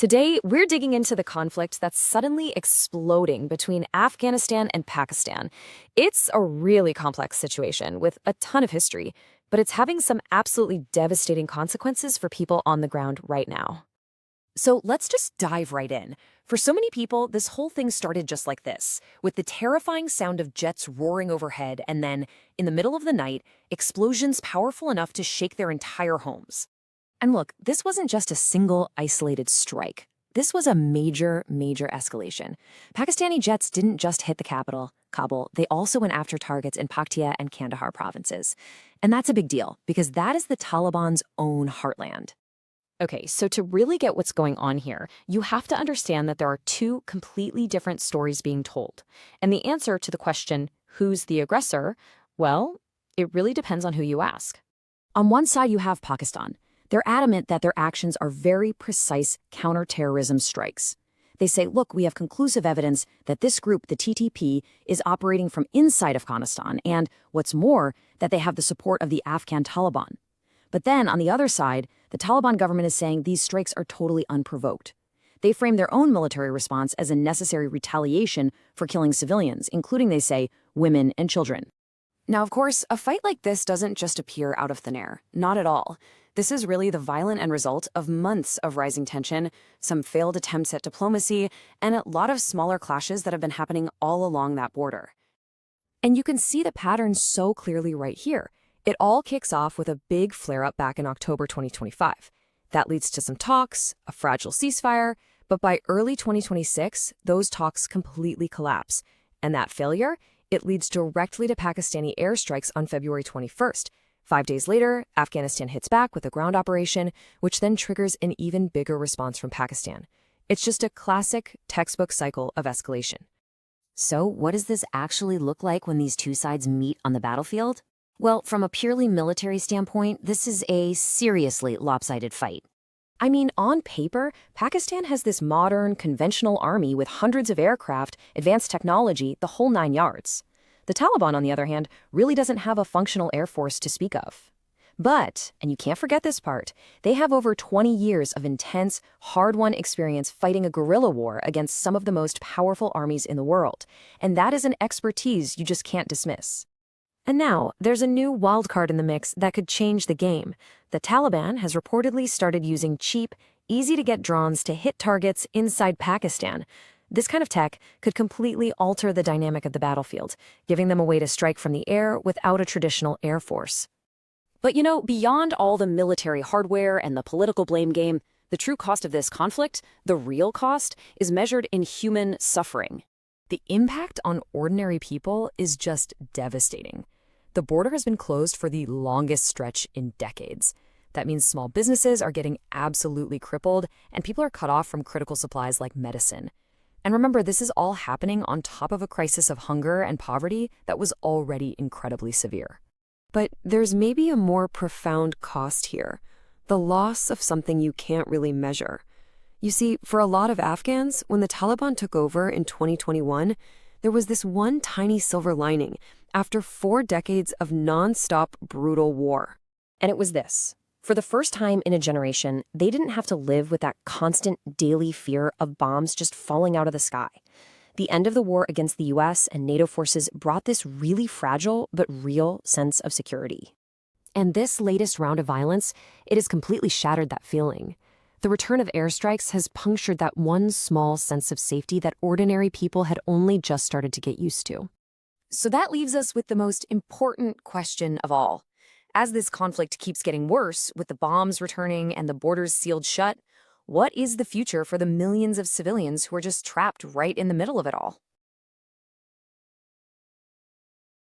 Today, we're digging into the conflict that's suddenly exploding between Afghanistan and Pakistan. It's a really complex situation with a ton of history, but it's having some absolutely devastating consequences for people on the ground right now. So let's just dive right in. For so many people, this whole thing started just like this, with the terrifying sound of jets roaring overhead and then, in the middle of the night, explosions powerful enough to shake their entire homes. And look, this wasn't just a single isolated strike. This was a major escalation. Pakistani jets didn't just hit the capital, Kabul, they also went after targets in Paktia and Kandahar provinces. And that's a big deal, because that is the Taliban's own heartland. Okay, so to really get what's going on here, you have to understand that there are two completely different stories being told. And the answer to the question, who's the aggressor? Well, it really depends on who you ask. On one side, you have Pakistan. They're adamant that their actions are very precise counterterrorism strikes. They say, look, we have conclusive evidence that this group, the TTP, is operating from inside Afghanistan, and what's more, that they have the support of the Afghan Taliban. But then, on the other side, the Taliban government is saying these strikes are totally unprovoked. They frame their own military response as a necessary retaliation for killing civilians, including, they say, women and children. Now, of course, a fight like this doesn't just appear out of thin air. Not at all. This is really the violent end result of months of rising tension, some failed attempts at diplomacy, and a lot of smaller clashes that have been happening all along that border. And you can see the pattern so clearly right here. It all kicks off with a big flare-up back in October 2025. That leads to some talks, a fragile ceasefire, but by early 2026, those talks completely collapse. And that failure, it leads directly to Pakistani airstrikes on February 21st. 5 days later, Afghanistan hits back with a ground operation, which then triggers an even bigger response from Pakistan. It's just a classic, textbook cycle of escalation. So what does this actually look like when these two sides meet on the battlefield? Well, from a purely military standpoint, this is a seriously lopsided fight. I mean, on paper, Pakistan has this modern, conventional army with hundreds of aircraft, advanced technology, the whole 9 yards. The Taliban, on the other hand, really doesn't have a functional air force to speak of. But, and you can't forget this part, they have over 20 years of intense, hard-won experience fighting a guerrilla war against some of the most powerful armies in the world. And that is an expertise you just can't dismiss. And now, there's a new wildcard in the mix that could change the game. The Taliban has reportedly started using cheap, easy-to-get drones to hit targets inside Pakistan. This kind of tech could completely alter the dynamic of the battlefield, giving them a way to strike from the air without a traditional air force. But you know, beyond all the military hardware and the political blame game, the true cost of this conflict, the real cost, is measured in human suffering. The impact on ordinary people is just devastating. The border has been closed for the longest stretch in decades. That means small businesses are getting absolutely crippled, and people are cut off from critical supplies like medicine. And remember, this is all happening on top of a crisis of hunger and poverty that was already incredibly severe. But there's maybe a more profound cost here, the loss of something you can't really measure. You see, for a lot of Afghans, when the Taliban took over in 2021, there was this one tiny silver lining after 4 decades of non-stop brutal war. And it was this. For the first time in a generation, they didn't have to live with that constant daily fear of bombs just falling out of the sky. The end of the war against the US and NATO forces brought this really fragile but real sense of security. And this latest round of violence, it has completely shattered that feeling. The return of airstrikes has punctured that one small sense of safety that ordinary people had only just started to get used to. So that leaves us with the most important question of all. As this conflict keeps getting worse, with the bombs returning and the borders sealed shut, what is the future for the millions of civilians who are just trapped right in the middle of it all?